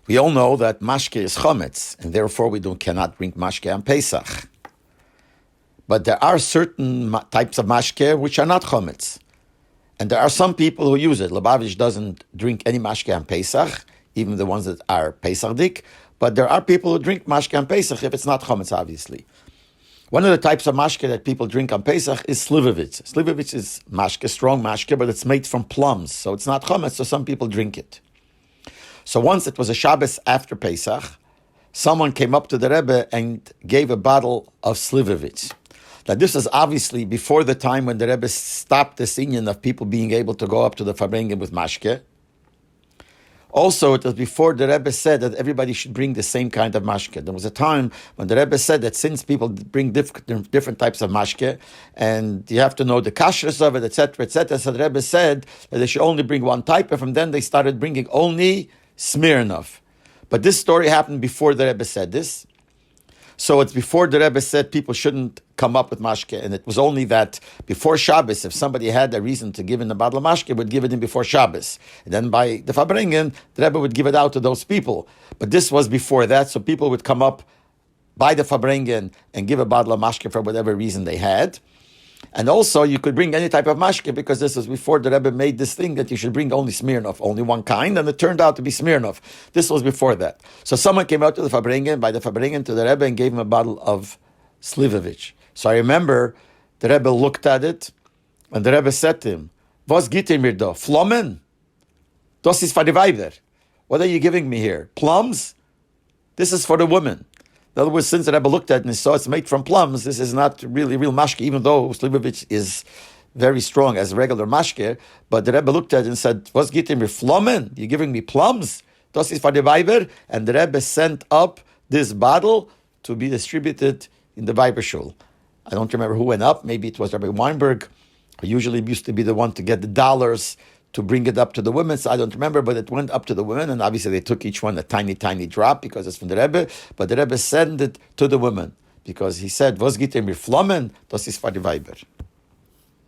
We all know that mashke is chometz, and therefore we cannot drink mashke on Pesach. But there are certain types of mashke which are not chometz. And there are some people who use it. Lubavitch doesn't drink any mashke on Pesach, even the ones that are Pesachdik. But there are people who drink mashke on Pesach if it's not chometz, obviously. One of the types of mashke that people drink on Pesach is Slivovitz. Slivovitz is mashke, strong mashke, but it's made from plums. So it's not chometz, so some people drink it. So once it was a Shabbos after Pesach, someone came up to the Rebbe and gave a bottle of Slivovitz. Now this is obviously before the time when the Rebbe stopped this inyan of people being able to go up to the Farbrengen with mashke. Also, it was before the Rebbe said that everybody should bring the same kind of mashke. There was a time when the Rebbe said that since people bring different types of mashke, and you have to know the kashrus of it, etc., so the Rebbe said that they should only bring one type, and from then they started bringing only Smirnov. But this story happened before the Rebbe said this. So it's before the Rebbe said people shouldn't come up with mashke, and it was only that before Shabbos, if somebody had a reason to give in a bottle of mashke, would give it in before Shabbos. And then by the Farbrengen, the Rebbe would give it out to those people. But this was before that, so people would come up by the Farbrengen and give a bottle of mashke for whatever reason they had. And also, you could bring any type of mashke, because this was before the Rebbe made this thing that you should bring only Smirnov, only one kind, and it turned out to be Smirnov. This was before that. So someone came out to the Farbrengen, by the Farbrengen to the Rebbe, and gave him a bottle of Slivovitz. So I remember the Rebbe looked at it, and the Rebbe said to him, "Was gibt mir da? Flommen? Das ist für die Weiber. What are you giving me here? Plums? This is for the women." In other words, since the Rebbe looked at it and saw it's made from plums, this is not really real mashke, even though Slivovitz is very strong as regular mashke. But the Rebbe looked at it and said, "Was gibt mir Flommen? You're giving me plums? Das ist für die Weiber." And the Rebbe sent up this bottle to be distributed in the Weiber shul. I don't remember who went up. Maybe it was Rabbi Weinberg, who usually used to be the one to get the dollars to bring it up to the women. So I don't remember, but it went up to the women, and obviously they took each one a tiny, tiny drop because it's from the Rebbe. But the Rebbe sent it to the women because he said, "Was gibt mir Flommen? Das ist für die Weiber."